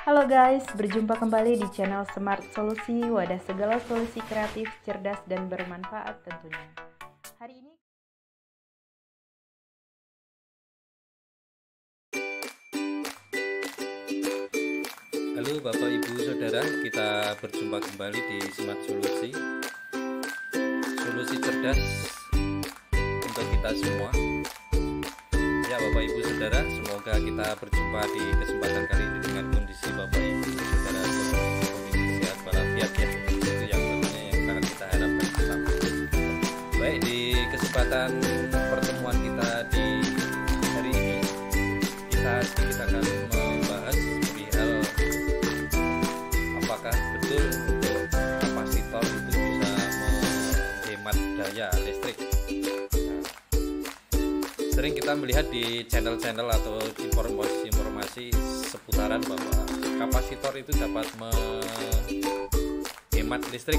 Halo guys, berjumpa kembali di channel Smart Solusi, wadah segala solusi kreatif, cerdas, dan bermanfaat tentunya. Hari ini Halo Bapak Ibu Saudara, kita berjumpa kembali di Smart Solusi, solusi cerdas untuk kita semua. Ya Bapak Ibu Saudara, semoga kita berjumpa di kesempatan kali ini dengan kondisi Bapak Ibu Saudara kondisi sehat walafiat ya. Itu yang tentunya yang sangat kita harapkan bersama. Baik, di kesempatan pertemuan kita di hari ini kita sedikit akan membahas perihal apakah betul untuk kapasitor itu bisa menghemat daya listrik. Sering kita melihat di channel-channel atau informasi seputaran bahwa kapasitor itu dapat menghemat listrik.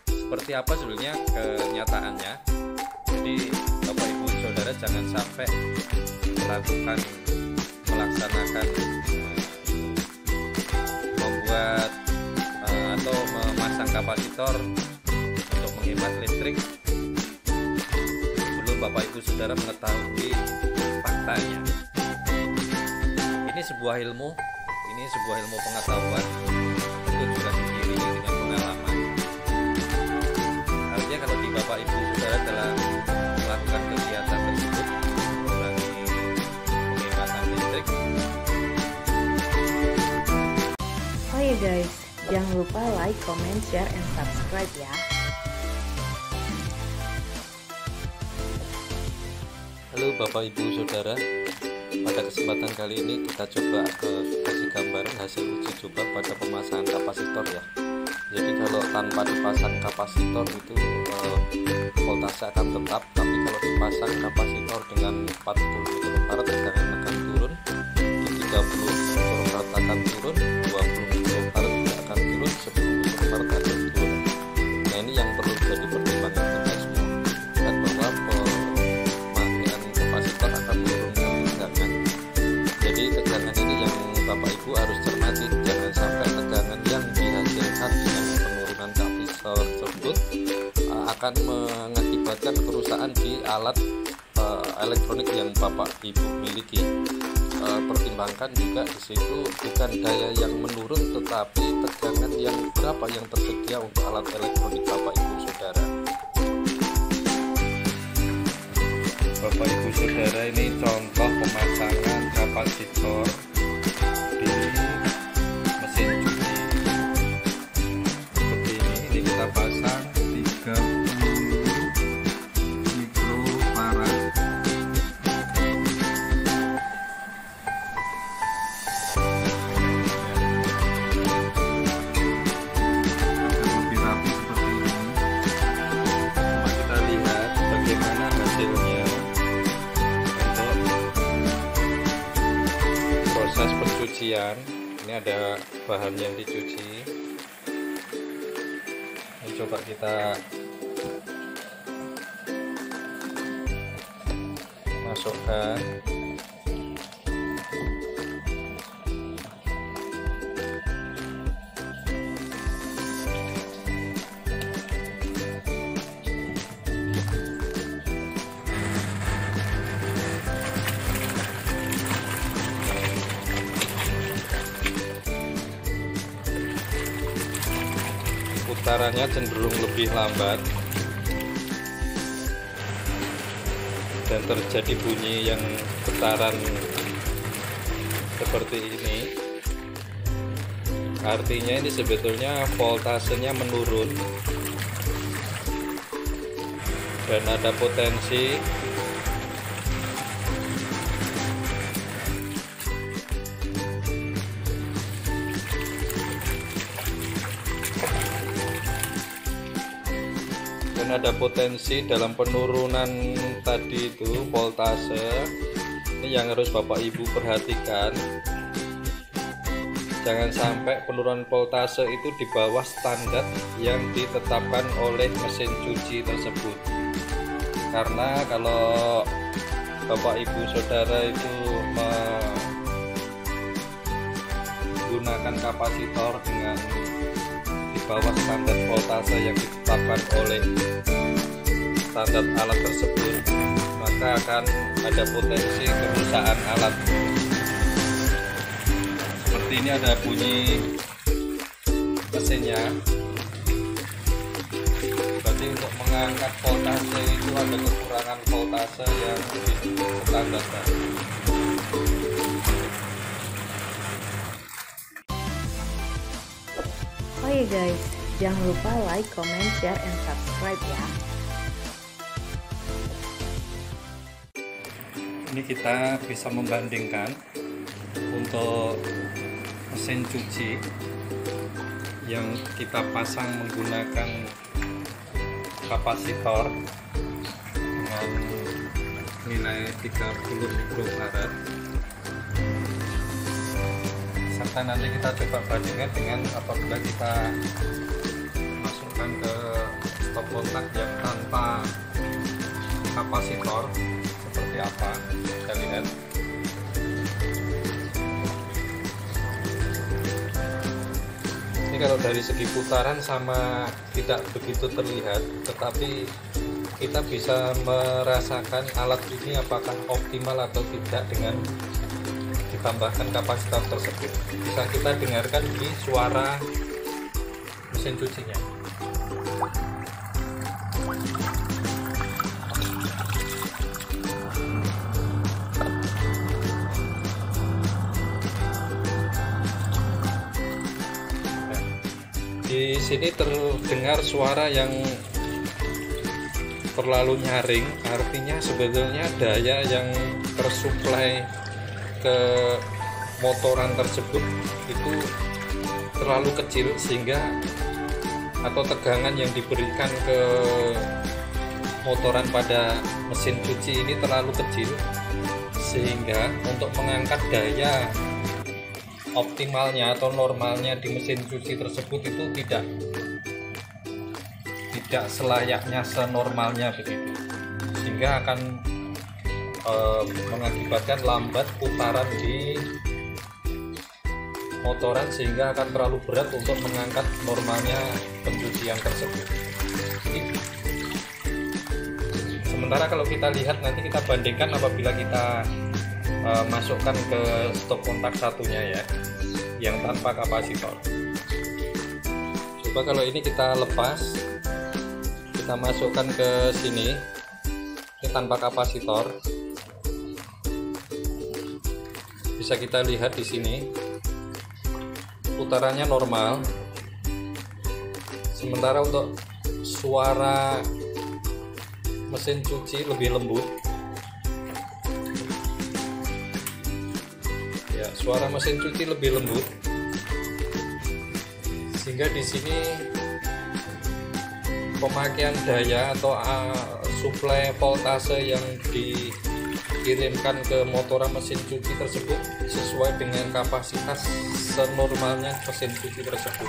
Seperti apa sebenarnya kenyataannya? Jadi Bapak Ibu Saudara jangan sampai melaksanakan membuat atau memasang kapasitor untuk menghemat listrik sebelum Bapak Ibu Saudara mengetahui faktanya. Ini sebuah ilmu pengetahuan, itu juga diiringi dengan pengalaman. Artinya kalau di Bapak Ibu Saudara dalam melakukan kegiatan tersebut mengurangi penghematan listrik. oh ya guys, jangan lupa like, comment, share, and subscribe ya. Halo Bapak Ibu Saudara, pada kesempatan kali ini kita coba kasih gambaran hasil uji coba pada pemasangan kapasitor ya. Jadi kalau tanpa dipasang kapasitor itu voltase akan tetap, tapi kalau dipasang kapasitor dengan 40 mF tegangan akan turun, di 30 mF akan turun, 20 mF juga akan turun, 10 mF akan turun. Nah ini yang perlu jadi pertimbangan kita semua, dan bahwa pemakaian kapasitor akan menurunkan tegangan. Jadi tegangan ini yang Bapak Ibu harus cermati, jangan sampai tegangan yang dihasilkan dengan penurunan kapasitor tersebut akan mengakibatkan kerusakan di alat elektronik yang Bapak Ibu miliki. Pertimbangkan juga di situ bukan daya yang menurun, tetapi tegangan yang berapa yang tersedia untuk alat elektronik Bapak Ibu Saudara. Bapak Ibu Saudara, ini contoh pemasangan kapasitor di mesin cuci seperti ini kita pasang 30 mikrofarad. Lebih rapi seperti ini. Coba kita lihat bagaimana hasilnya untuk proses pencucian. Ini ada bahan yang dicuci. Ini coba kita masukkan. Putarannya cenderung lebih lambat dan terjadi bunyi yang getaran seperti ini. Artinya ini sebetulnya voltasenya menurun dan ada potensi dalam penurunan tadi itu voltase. Ini yang harus Bapak Ibu perhatikan, jangan sampai penurunan voltase itu di bawah standar yang ditetapkan oleh mesin cuci tersebut. Karena kalau Bapak Ibu Saudara itu menggunakan kapasitor dengan di bawah standar voltase yang ditetapkan oleh standar alat tersebut, maka akan ada potensi kerusakan alat. Seperti ini ada bunyi mesinnya. Berarti untuk mengangkat voltase itu ada kekurangan voltase yang standar. Oh ya guys, jangan lupa like, comment, share, and subscribe ya. Ini kita bisa membandingkan untuk mesin cuci yang kita pasang menggunakan kapasitor dengan nilai 30 mikrofarad, serta nanti kita coba bandingkan dengan apabila kita masukkan ke stop kontak yang tanpa kapasitor seperti apa. Kita lihat. Ini kalau dari segi putaran sama tidak begitu terlihat, tetapi kita bisa merasakan alat ini apakah optimal atau tidak dengan ditambahkan kapasitor tersebut. Bisa kita dengarkan di suara mesin cucinya. Di sini terdengar suara yang terlalu nyaring, artinya sebetulnya daya yang tersuplai ke motoran tersebut itu terlalu kecil, sehingga atau tegangan yang diberikan ke motoran pada mesin cuci ini terlalu kecil, sehingga untuk mengangkat daya optimalnya atau normalnya di mesin cuci tersebut itu tidak selayaknya senormalnya begitu, sehingga akan mengakibatkan lambat putaran di motoran, sehingga akan terlalu berat untuk mengangkat normalnya pencucian tersebut. Sementara kalau kita lihat nanti kita bandingkan apabila kita masukkan ke stop kontak satunya ya, yang tanpa kapasitor. Coba kalau ini kita lepas, kita masukkan ke sini, ini tanpa kapasitor. Bisa kita lihat di sini putarannya normal. Sementara untuk suara mesin cuci lebih lembut. Ya, suara mesin cuci lebih lembut, sehingga di sini pemakaian daya atau suplai voltase yang dikirimkan ke motoran mesin cuci tersebut sesuai dengan kapasitas senormalnya mesin cuci tersebut.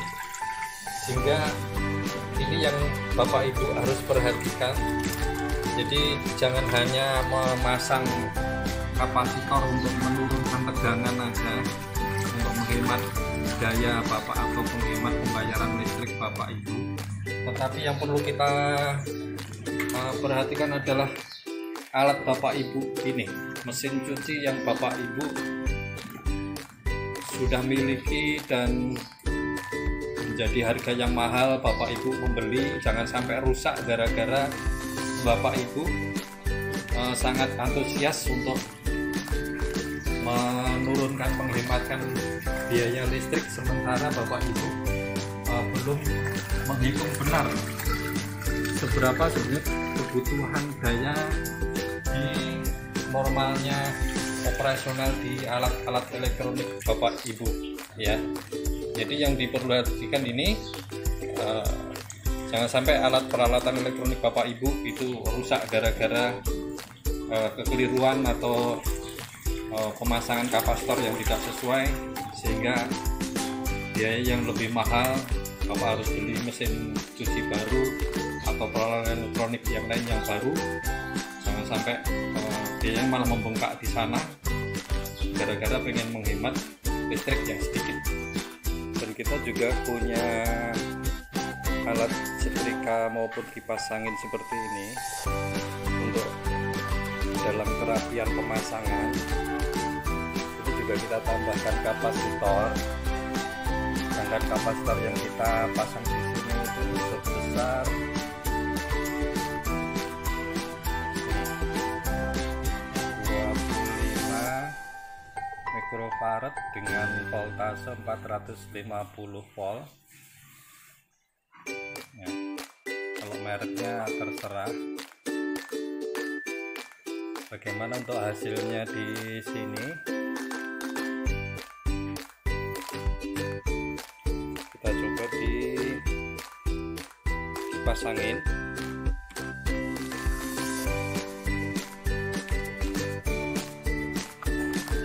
Sehingga ini yang Bapak Ibu harus perhatikan. Jadi jangan hanya memasang kapasitor untuk menurunkan tegangan aja, untuk menghemat daya Bapak atau menghemat pembayaran listrik Bapak Ibu, tetapi yang perlu kita perhatikan adalah alat Bapak Ibu ini, mesin cuci yang Bapak Ibu sudah miliki dan menjadi harga yang mahal Bapak Ibu membeli. Jangan sampai rusak gara-gara Bapak Ibu sangat antusias untuk menurunkan, menghematan biaya listrik, sementara Bapak Ibu belum menghitung benar seberapa sebenarnya kebutuhan daya di normalnya operasional di alat-alat elektronik Bapak Ibu ya. Jadi yang diperhatikan ini jangan sampai alat peralatan elektronik Bapak Ibu itu rusak gara-gara kekeliruan atau pemasangan kapasitor yang tidak sesuai, sehingga biaya yang lebih mahal. Bapak harus beli mesin cuci baru atau peralatan elektronik yang lain yang baru. Jangan sampai biayanya malah membengkak di sana gara-gara pengen menghemat listrik yang sedikit. Dan kita juga punya alat setrika maupun kipas angin seperti ini untuk dalam kerapian pemasangan. Itu juga kita tambahkan kapasitor. Sedangkan kapasitor yang kita pasang di sini itu sebesar 25 mikrofarad dengan voltase 450 volt. Ya, kalau mereknya terserah. Bagaimana untuk hasilnya di sini? Kita coba di kipas angin.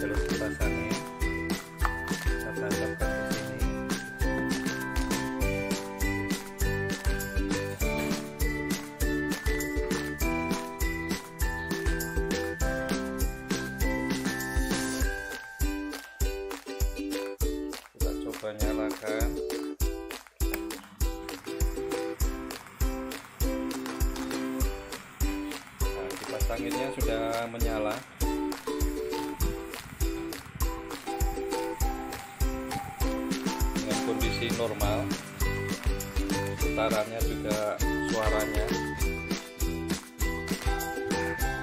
Terus kipas angin kita tancapkan di sini. Kita coba nyalakan. Anginnya sudah menyala. Dengan kondisi normal, putarannya juga suaranya.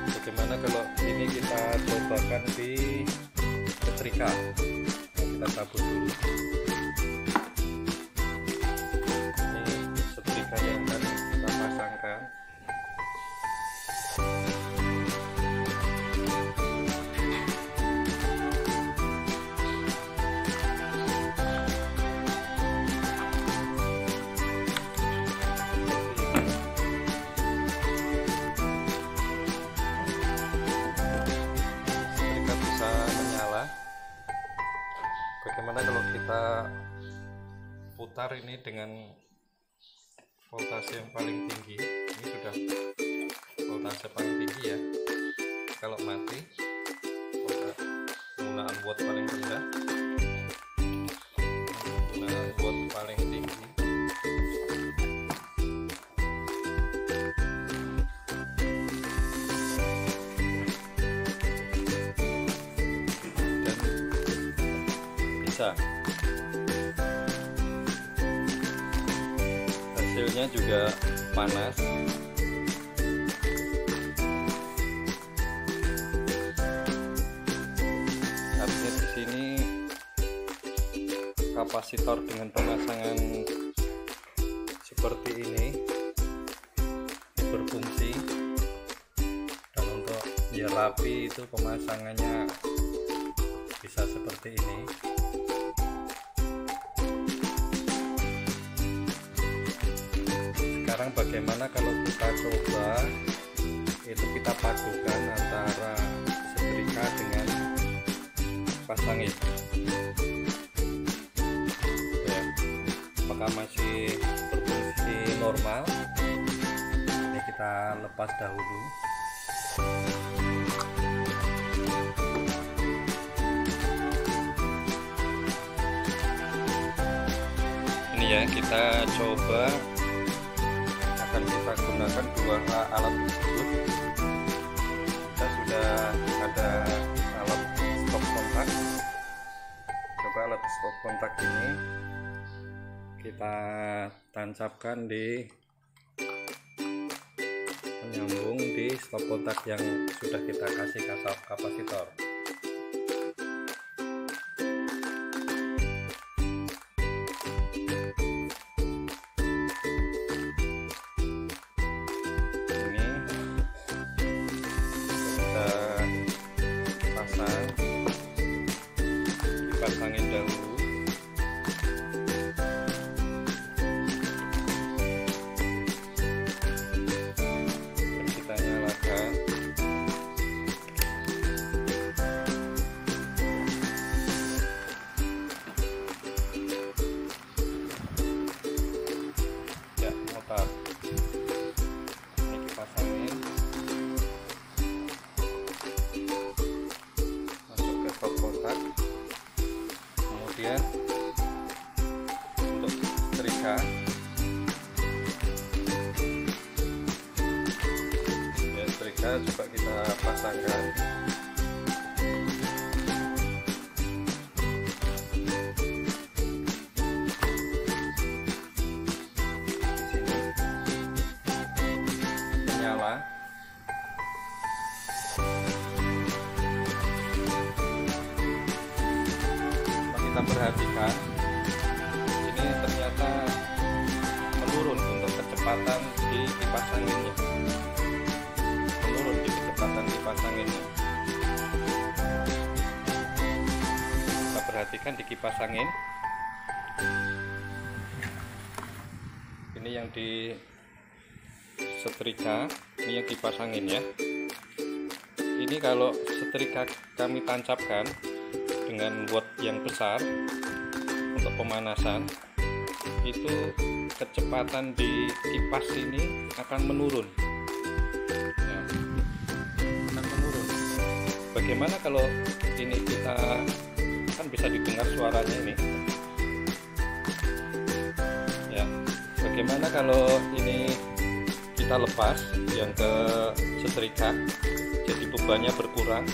Bagaimana kalau ini kita cobakan di setrika? Kita tabur dulu. Ini setrika yang akan kita pasangkan. Bagaimana kalau kita putar ini dengan voltase yang paling tinggi? Ini sudah voltase paling tinggi ya. Kalau mati, penggunaan watt paling rendah, penggunaan watt paling tinggi. Hasilnya juga panas. Artinya di sini kapasitor dengan pemasangan seperti ini berfungsi, dan untuk biar rapi itu pemasangannya bisa seperti ini. Sekarang bagaimana kalau kita coba itu kita padukan antara setrika dengan kipas angin ya, apakah masih berfungsi normal? Ini kita lepas dahulu. Ini ya, kita coba. Akan kita gunakan dua alat tersebut. Kita sudah ada alat stop kontak. Coba alat stop kontak ini kita tancapkan di menyambung di stop kontak yang sudah kita kasih kapasitor. Kipas angin dahulu. Dan kita nyalakan. Ya, mutar. Ini kipas angin. Masuk ke stop kontak. Kemudian setrika. Ya, setrika coba kita pasangkan. Nyala. Kita perhatikan, ini ternyata menurun untuk kecepatan di kipas anginnya. Menurun di kecepatan kipas anginnya. Kita perhatikan di kipas angin. Ini yang di setrika, ini yang kipas angin ya. Ini kalau setrika kami tancapkan dengan watt yang besar untuk pemanasan, itu kecepatan di kipas ini akan menurun ya, akan menurun. Bagaimana kalau ini kita kan bisa didengar suaranya ini ya, bagaimana kalau ini kita lepas yang ke setrika, jadi bebannya berkurang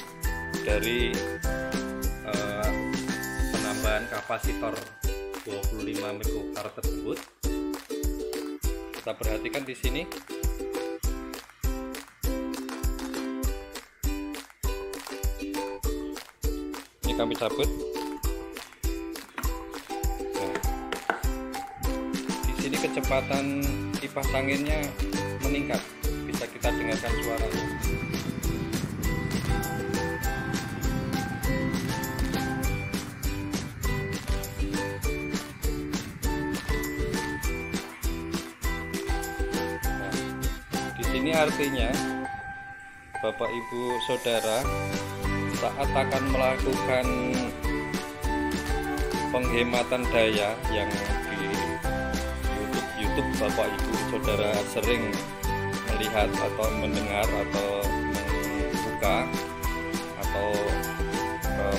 dari penambahan kapasitor 25 mikrofarad tersebut. Kita perhatikan di sini. Ini kami cabut. Nah, di sini kecepatan kipas anginnya meningkat. Bisa kita dengarkan suaranya. Ini artinya Bapak Ibu Saudara saat akan melakukan penghematan daya yang di YouTube Bapak Ibu Saudara sering melihat atau mendengar atau membuka atau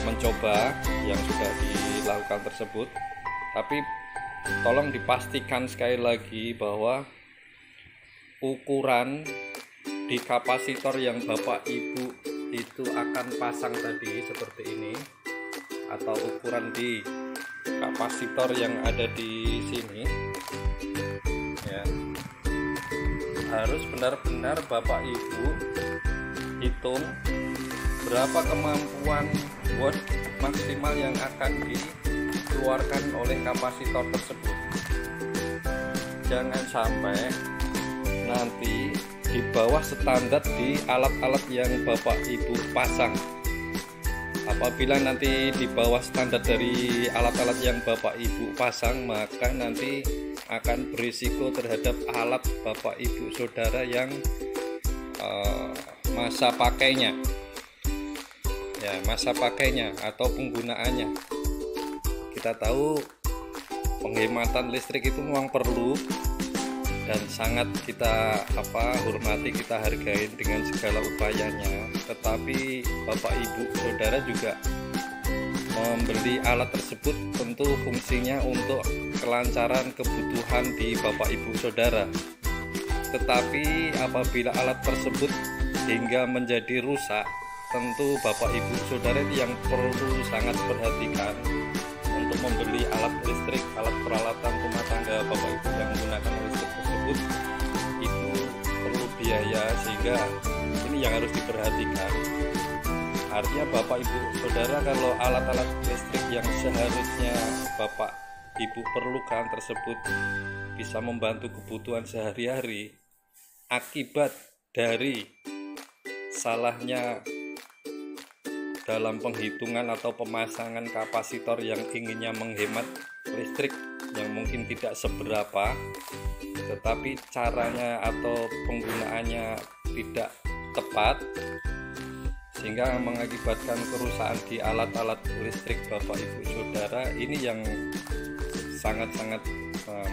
mencoba yang sudah dilakukan tersebut, tapi tolong dipastikan sekali lagi bahwa ukuran di kapasitor yang Bapak Ibu itu akan pasang tadi seperti ini, atau ukuran di kapasitor yang ada di sini ya, harus benar-benar Bapak Ibu hitung berapa kemampuan watt maksimal yang akan dikeluarkan oleh kapasitor tersebut. Jangan sampai nanti di bawah standar di alat-alat yang Bapak Ibu pasang. Apabila nanti di bawah standar dari alat-alat yang Bapak Ibu pasang, maka nanti akan berisiko terhadap alat Bapak Ibu Saudara yang masa pakainya ya, masa pakainya atau penggunaannya. Kita tahu penghematan listrik itu memang perlu dan sangat kita hormati, kita hargai dengan segala upayanya. Tetapi Bapak Ibu Saudara juga membeli alat tersebut tentu fungsinya untuk kelancaran kebutuhan di Bapak Ibu Saudara. Tetapi apabila alat tersebut hingga menjadi rusak, tentu Bapak Ibu Saudara yang perlu sangat perhatikan untuk membeli alat listrik, alat peralatan rumah tangga Bapak Ibu yang menggunakan listrik tersebut itu perlu biaya, sehingga ini yang harus diperhatikan. Artinya Bapak Ibu Saudara, kalau alat-alat listrik yang seharusnya Bapak Ibu perlukan tersebut bisa membantu kebutuhan sehari-hari, akibat dari salahnya dalam penghitungan atau pemasangan kapasitor yang inginnya menghemat listrik yang mungkin tidak seberapa, tetapi caranya atau penggunaannya tidak tepat, sehingga mengakibatkan kerusakan di alat-alat listrik Bapak Ibu Saudara. Ini yang sangat-sangat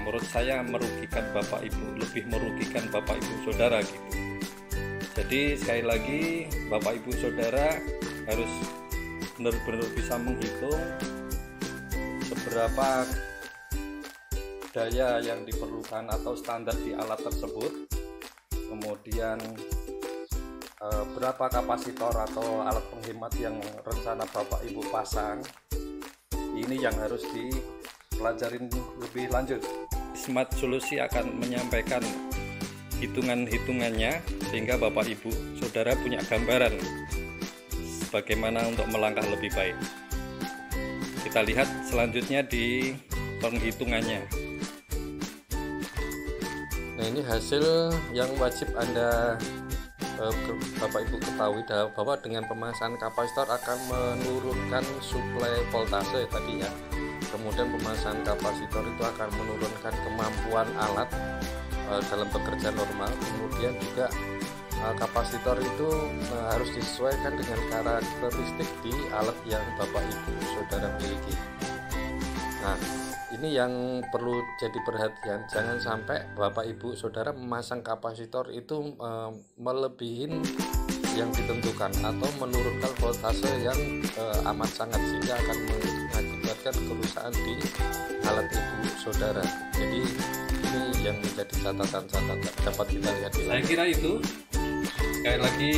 menurut saya merugikan Bapak Ibu, lebih merugikan Bapak Ibu Saudara gitu. Jadi sekali lagi Bapak Ibu Saudara harus benar-benar bisa menghitung seberapa daya yang diperlukan atau standar di alat tersebut, kemudian berapa kapasitor atau alat penghemat yang rencana Bapak Ibu pasang. Ini yang harus dipelajarin lebih lanjut. Smart Solusi akan menyampaikan hitungan-hitungannya sehingga Bapak Ibu Saudara punya gambaran bagaimana untuk melangkah lebih baik. Kita lihat selanjutnya di penghitungannya. Nah, ini hasil yang wajib Anda Bapak Ibu ketahui bahwa dengan pemasangan kapasitor akan menurunkan suplai voltase tadi ya. Kemudian pemasangan kapasitor itu akan menurunkan kemampuan alat dalam bekerja normal. Kemudian juga kapasitor itu harus disesuaikan dengan karakteristik di alat yang Bapak Ibu Saudara miliki. Nah, ini yang perlu jadi perhatian, jangan sampai Bapak Ibu Saudara memasang kapasitor itu melebihin yang ditentukan atau menurunkan voltase yang amat sangat, sehingga akan mengakibatkan kerusakan di alat Ibu Saudara. Jadi ini yang menjadi catatan-catatan dapat kita lihat. Saya kira itu. Sekali lagi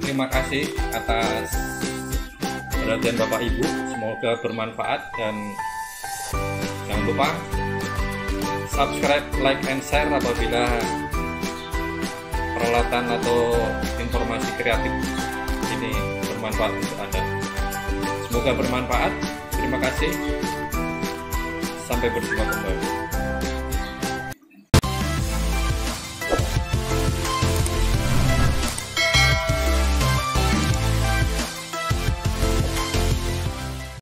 terima kasih atas perhatian Bapak Ibu, semoga bermanfaat, dan jangan lupa subscribe, like, and share apabila peralatan atau informasi kreatif ini bermanfaat untuk Anda. Semoga bermanfaat. Terima kasih. Sampai berjumpa kembali.